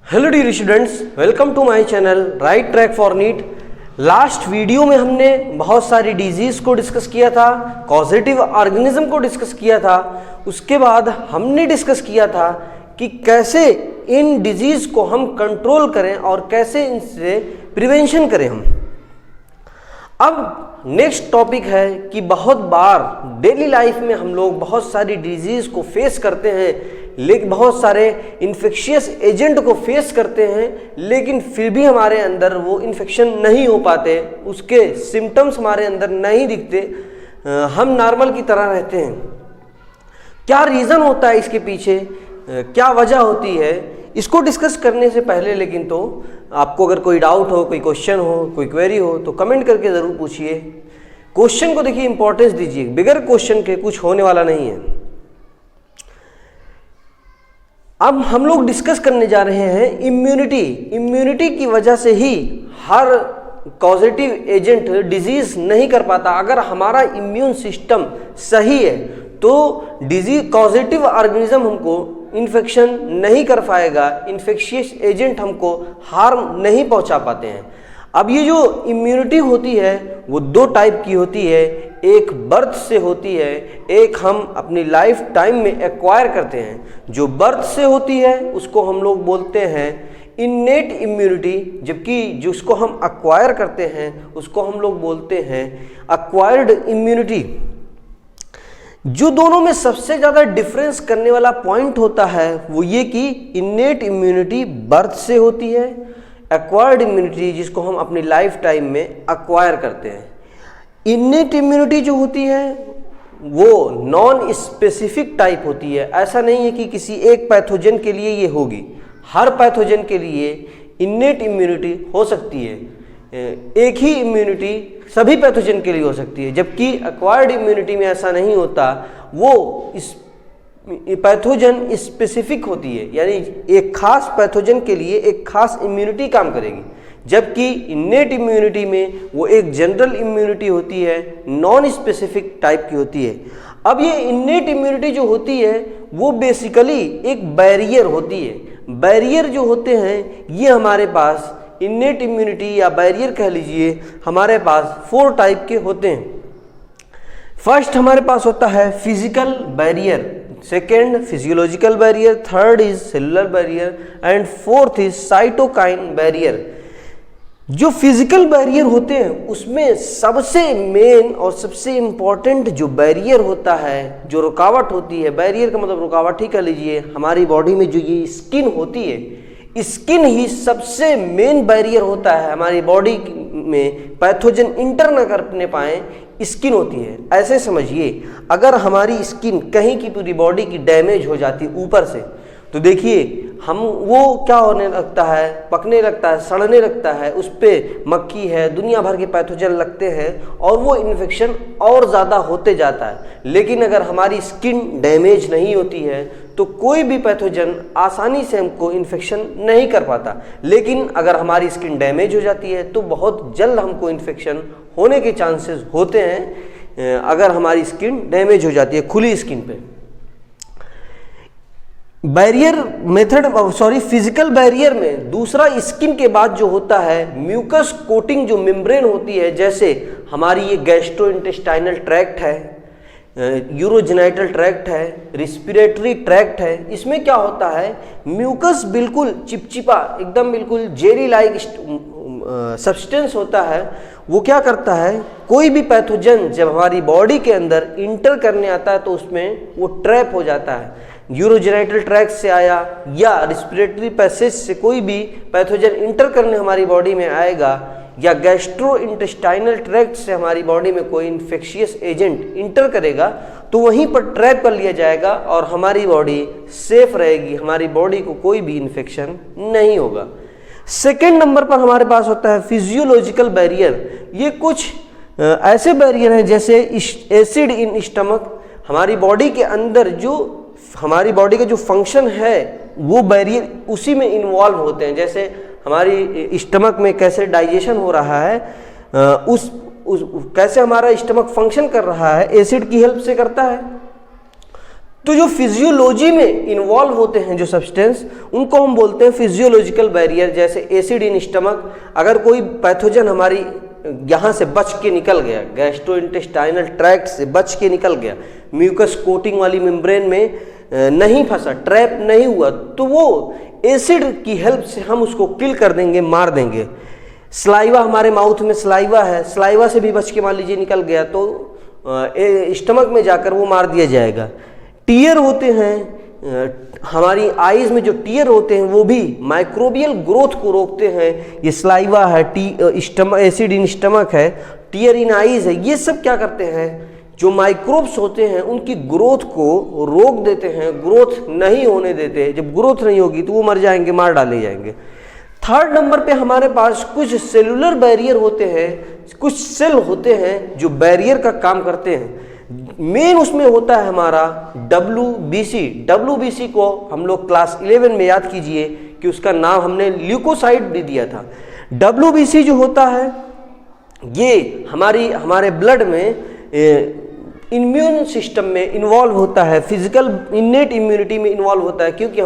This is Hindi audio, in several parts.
Hello dear students, welcome to my channel right track for NEET. Last video में हमने बहुत सारी डिजीज़ को डिस्कस किया था, कॉजेटिव ऑर्गेनिज्म को डिस्कस किया था। उसके बाद हमने डिस्कस किया था कि कैसे इन डिजीज़ को हम कंट्रोल करें और कैसे इनसे प्रिवेंशन करें हम। अब नेक्स्ट टॉपिक है कि बहुत बार डेली लाइफ में हम लोग बहुत सारी डिजीज़ को फेस करते हैं, लेकिन बहुत सारे इन्फेक्शियस एजेंट को फेस करते हैं, लेकिन फिर भी हमारे अंदर वो इन्फेक्शन नहीं हो पाते, उसके सिम्टम्स हमारे अंदर नहीं दिखते, हम नॉर्मल की तरह रहते हैं। क्या रीज़न होता है इसके पीछे, क्या वजह होती है, इसको डिस्कस करने से पहले लेकिन तो आपको अगर कोई डाउट हो, कोई क्वेश्चन हो, कोई क्वेरी हो तो कमेंट करके ज़रूर पूछिए। क्वेश्चन को देखिए इंपॉर्टेंस दीजिए, बिगर क्वेश्चन के कुछ होने वाला नहीं है। अब हम लोग डिस्कस करने जा रहे हैं इम्यूनिटी। इम्यूनिटी की वजह से ही हर कॉजेटिव एजेंट डिजीज नहीं कर पाता। अगर हमारा इम्यून सिस्टम सही है तो डिजीज कॉजेटिव ऑर्गेनिज्म हमको इन्फेक्शन नहीं कर पाएगा, इन्फेक्शियस एजेंट हमको हार्म नहीं पहुंचा पाते हैं। अब ये जो इम्यूनिटी होती है वो दो टाइप की होती है, एक बर्थ से होती है, एक हम अपनी लाइफ टाइम में एक्वायर करते हैं। जो बर्थ से होती है उसको हम लोग बोलते हैं इन्नेट इम्यूनिटी, जबकि जिसको हम एक्वायर करते हैं उसको हम लोग बोलते हैं एक्वायर्ड इम्यूनिटी। जो दोनों में सबसे ज़्यादा डिफरेंस करने वाला पॉइंट होता है वो ये कि इन्नेट इम्यूनिटी बर्थ से होती है, एक्वायर्ड इम्यूनिटी जिसको हम अपनी लाइफ टाइम में एक्वायर करते हैं। इन्नेट इम्यूनिटी जो होती है वो नॉन स्पेसिफिक टाइप होती है। ऐसा नहीं है कि किसी एक पैथोजन के लिए ये होगी, हर पैथोजन के लिए इन्नेट इम्यूनिटी हो सकती है। एक ही इम्यूनिटी सभी पैथोजन के लिए हो सकती है, जबकि एक्वायर्ड इम्यूनिटी में ऐसा नहीं होता, वो इस पैथोजन स्पेसिफिक होती है, यानी एक खास पैथोजन के लिए एक खास इम्यूनिटी काम करेगी, जबकि इन्नेट इम्यूनिटी में वो एक जनरल इम्यूनिटी होती है, नॉन स्पेसिफिक टाइप की होती है। अब ये इन्नेट इम्यूनिटी जो होती है वो बेसिकली एक बैरियर होती है। बैरियर जो होते हैं ये हमारे पास इन्नेट इम्यूनिटी या बैरियर कह लीजिए, हमारे पास 4 टाइप के होते हैं। फर्स्ट हमारे पास होता है physical barrier, second physiological barrier, third is cellular barrier and fourth is cytokine barrier. जो फिजिकल बैरियर होते हैं उसमें सबसे मेन और सबसे इम्पॉर्टेंट जो बैरियर होता है, जो रुकावट होती है, बैरियर का मतलब रुकावट ही कह लीजिए, हमारी बॉडी में जो ये स्किन होती है, स्किन ही सबसे मेन बैरियर होता है। हमारी बॉडी में पैथोजन इंटर न करने पाए, स्किन होती है। ऐसे समझिए, अगर हमारी स्किन कहीं की पूरी बॉडी की डैमेज हो जाती ऊपर से तो देखिए हम वो क्या होने लगता है, पकने लगता है, सड़ने लगता है, उस पर मक्खी है, दुनिया भर के पैथोजन लगते हैं और वो इन्फेक्शन और ज़्यादा होते जाता है। लेकिन अगर हमारी स्किन डैमेज नहीं होती है तो कोई भी पैथोजन आसानी से हमको इन्फेक्शन नहीं कर पाता। लेकिन अगर हमारी स्किन डैमेज हो जाती है तो बहुत जल्द हमको इन्फेक्शन होने के चांसेस होते हैं, अगर हमारी स्किन डैमेज हो जाती है खुली स्किन पे। बैरियर मेथड फिजिकल बैरियर में दूसरा स्किन के बाद जो होता है म्यूकस कोटिंग जो मेम्ब्रेन होती है, जैसे हमारी ये गैस्ट्रोइंटेस्टाइनल ट्रैक्ट है, यूरोजेनाइटल ट्रैक्ट है, रिस्पिरेटरी ट्रैक्ट है। इसमें क्या होता है, म्यूकस बिल्कुल चिपचिपा, एकदम बिल्कुल जेली लाइक सब्सटेंस होता है। वो क्या करता है, कोई भी पैथोजन जब हमारी बॉडी के अंदर इंटर करने आता है तो उसमें वो ट्रैप हो जाता है। यूरोजेनाइटल ट्रैक्ट से आया या रिस्पिरेटरी पैसेज से कोई भी पैथोजन इंटर करने हमारी बॉडी में आएगा, या गैस्ट्रो इंटेस्टाइनल ट्रैक्ट से हमारी बॉडी में कोई इन्फेक्शियस एजेंट इंटर करेगा तो वहीं पर ट्रैप कर लिया जाएगा और हमारी बॉडी सेफ रहेगी, हमारी बॉडी को कोई भी इन्फेक्शन नहीं होगा। सेकेंड नंबर पर हमारे पास होता है फिजियोलॉजिकल बैरियर। ये कुछ ऐसे बैरियर हैं जैसे एसिड इन स्टमक, हमारी बॉडी के अंदर जो हमारी बॉडी का जो फंक्शन है वो बैरियर उसी में इन्वॉल्व होते हैं। जैसे हमारी स्टमक में कैसे डाइजेशन हो रहा है, कैसे हमारा स्टमक फंक्शन कर रहा है, एसिड की हेल्प से करता है। तो जो फिजियोलॉजी में इन्वॉल्व होते हैं जो सब्सटेंस, उनको हम बोलते हैं फिजियोलॉजिकल बैरियर। जैसे एसिड इन स्टमक, अगर कोई पैथोजन हमारी यहाँ से बच के निकल गया, गैस्ट्रोइंटेस्टाइनल ट्रैक्ट से बच के निकल गया, म्यूकस कोटिंग वाली मेम्ब्रेन में नहीं फंसा, ट्रैप नहीं हुआ, तो वो एसिड की हेल्प से हम उसको किल कर देंगे, मार देंगे। स्लाइवा, हमारे माउथ में स्लाइवा है, स्लाइवा से भी बच के मान लीजिए निकल गया तो स्टमक में जाकर वो मार दिया जाएगा। टीयर होते हैं, हमारी आईज में जो टीयर होते हैं वो भी माइक्रोबियल ग्रोथ को रोकते हैं। ये स्लाइवा है, एसिड इन स्टमक है, टीयर इन आईज है, ये सब क्या करते हैं, जो माइक्रोब्स होते हैं उनकी ग्रोथ को रोक देते हैं, ग्रोथ नहीं होने देते। जब ग्रोथ नहीं होगी तो वो मर जाएंगे, मार डाले जाएंगे। थर्ड नंबर पे हमारे पास कुछ सेलुलर बैरियर होते हैं, कुछ सेल होते हैं जो बैरियर का काम करते हैं। मेन उसमें होता है हमारा WBC। WBC को हम लोग क्लास 11 में याद कीजिए कि उसका नाम हमने ल्यूकोसाइट भी दिया था। WBC जो होता है ये हमारे ब्लड में इम्यून सिस्टम में इन्वॉल्व होता है, फिजिकल इन्नेट इम्यूनिटी में इन्वॉल्व होता है, क्योंकि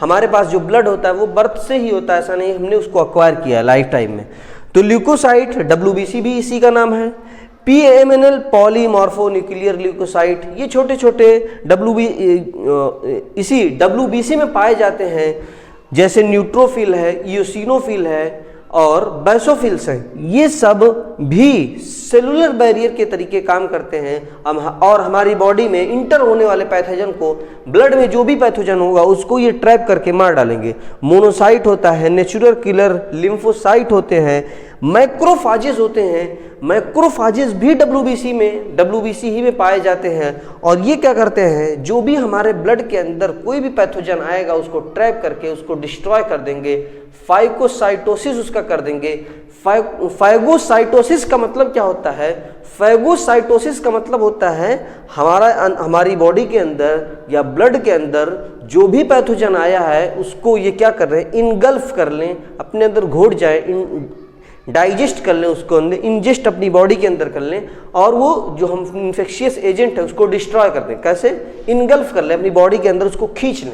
हमारे पास जो ब्लड होता है वो बर्थ से ही होता है, ऐसा नहीं हमने उसको अक्वायर किया है लाइफ टाइम में। तो ल्यूकोसाइट, WBC भी इसी का नाम है। PAMNL, पॉलीमॉर्फोन्यूक्लियर ल्यूकोसाइट, ये छोटे छोटे इसी WBC में पाए जाते हैं, जैसे न्यूट्रोफिल है, इयोसिनोफिल है और बेसोफिल्स हैं। ये सब भी सेलुलर बैरियर के तरीके काम करते हैं और हमारी बॉडी में इंटर होने वाले पैथोजन को, ब्लड में जो भी पैथोजन होगा उसको ये ट्रैप करके मार डालेंगे। मोनोसाइट होता है, नेचुरल किलर लिम्फोसाइट होते हैं, मैक्रोफाजेस होते हैं। मैक्रोफाजेस भी WBC ही में पाए जाते हैं और ये क्या करते हैं, जो भी हमारे ब्लड के अंदर कोई भी पैथोजन आएगा उसको ट्रैप करके उसको डिस्ट्रॉय कर देंगे, फाइगोसाइटोसिस उसका कर देंगे। फाइगोसाइटोसिस का मतलब क्या होता है, फाइगोसाइटोसिस का मतलब होता है हमारी बॉडी के अंदर या ब्लड के अंदर जो भी पैथोजन आया है उसको ये क्या कर रहे हैं, इनगल्फ कर लें, अपने अंदर घोट जाए, डाइजेस्ट कर लें, उसको अंदर इंजेस्ट अपनी बॉडी के अंदर कर लें और वो जो हम इन्फेक्शियस एजेंट है उसको डिस्ट्रॉय कर दें। कैसे, इनगल्फ कर लें, अपनी बॉडी के अंदर उसको खींच लें।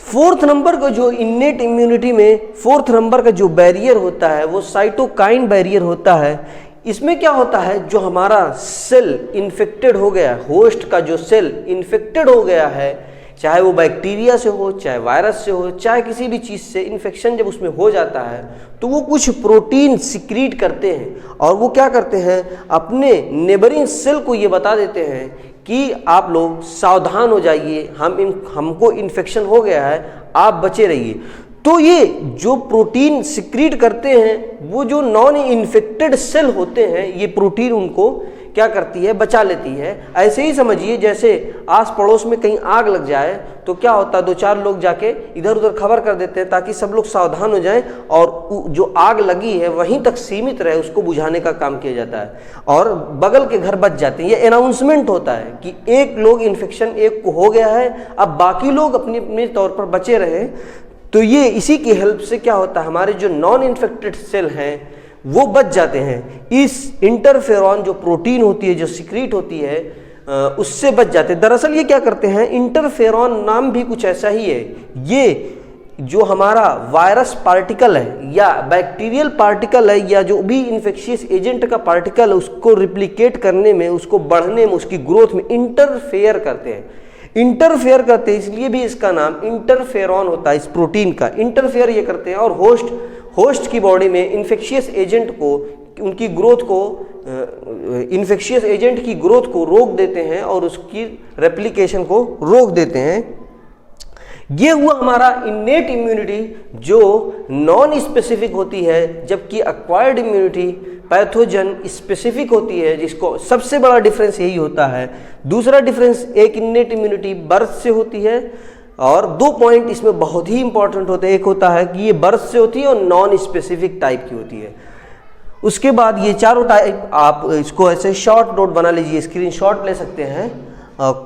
फोर्थ नंबर का जो इन्नेट इम्यूनिटी में फोर्थ नंबर का जो बैरियर होता है वो साइटोकाइन बैरियर होता है। इसमें क्या होता है, जो हमारा सेल इन्फेक्टेड हो गया, होस्ट का जो सेल इन्फेक्टेड हो गया है, चाहे वो बैक्टीरिया से हो, चाहे वायरस से हो, चाहे किसी भी चीज़ से, इन्फेक्शन जब उसमें हो जाता है तो वो कुछ प्रोटीन सिक्रीट करते हैं और वो क्या करते हैं, अपने नेबरिंग सेल को ये बता देते हैं कि आप लोग सावधान हो जाइए, हमको इन्फेक्शन हो गया है, आप बचे रहिए। तो ये जो प्रोटीन सिक्रीट करते हैं, वो जो नॉन इन्फेक्टेड सेल होते हैं, ये प्रोटीन उनको क्या करती है, बचा लेती है। ऐसे ही समझिए जैसे आस पड़ोस में कहीं आग लग जाए तो क्या होता है, 2-4 लोग जाके इधर उधर खबर कर देते हैं ताकि सब लोग सावधान हो जाएं और जो आग लगी है वहीं तक सीमित रहे, उसको बुझाने का काम किया जाता है और बगल के घर बच जाते हैं। ये अनाउंसमेंट होता है कि एक लोग इन्फेक्शन एक को हो गया है, अब बाकी लोग अपने अपने तौर पर बचे रहे। तो ये इसी की हेल्प से क्या होता है, हमारे जो नॉन इन्फेक्टेड सेल हैं वो बच जाते हैं। इस इंटरफेरॉन जो प्रोटीन होती है, जो सिक्रीट होती है, उससे बच जाते हैं। दरअसल ये क्या करते हैं, इंटरफेरॉन नाम भी कुछ ऐसा ही है। ये जो हमारा वायरस पार्टिकल है या बैक्टीरियल पार्टिकल है या जो भी इन्फेक्शियस एजेंट का पार्टिकल है, उसको रिप्लिकेट करने में, उसको बढ़ने में, उसकी ग्रोथ में इंटरफेयर करते हैं। इंटरफेयर करते हैं, इसलिए भी इसका नाम इंटरफेरॉन होता है। इस प्रोटीन का इंटरफेयर ये करते हैं और होस्ट की बॉडी में इन्फेक्शियस एजेंट को, उनकी ग्रोथ को, इन्फेक्शियस एजेंट की ग्रोथ को रोक देते हैं और उसकी रेप्लिकेशन को रोक देते हैं। ये हुआ हमारा इन्नेट इम्यूनिटी जो नॉन स्पेसिफिक होती है, जबकि एक्वायर्ड इम्यूनिटी पैथोजन स्पेसिफिक होती है, जिसको सबसे बड़ा डिफरेंस यही होता है। दूसरा डिफरेंस, एक इन्नेट इम्यूनिटी बर्थ से होती है और 2 पॉइंट इसमें बहुत ही इंपॉर्टेंट होते हैं। एक होता है कि ये बर्थ से होती है और नॉन स्पेसिफिक टाइप की होती है। उसके बाद ये चारों टाइप, आप इसको ऐसे शॉर्ट नोट बना लीजिए, स्क्रीनशॉट ले सकते हैं,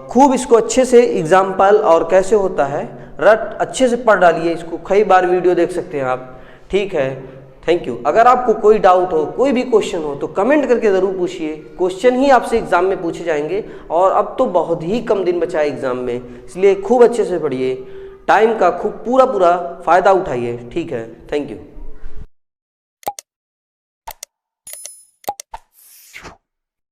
खूब इसको अच्छे से एग्जाम्पल और कैसे होता है रट अच्छे से पढ़ डालिए, इसको कई बार वीडियो देख सकते हैं आप। ठीक है, थैंक यू। अगर आपको कोई डाउट हो, कोई भी क्वेश्चन हो तो कमेंट करके ज़रूर पूछिए। क्वेश्चन ही आपसे एग्जाम में पूछे जाएंगे और अब तो बहुत ही कम दिन बचा है एग्जाम में, इसलिए खूब अच्छे से पढ़िए, टाइम का खूब पूरा फ़ायदा उठाइए। ठीक है, थैंक यू।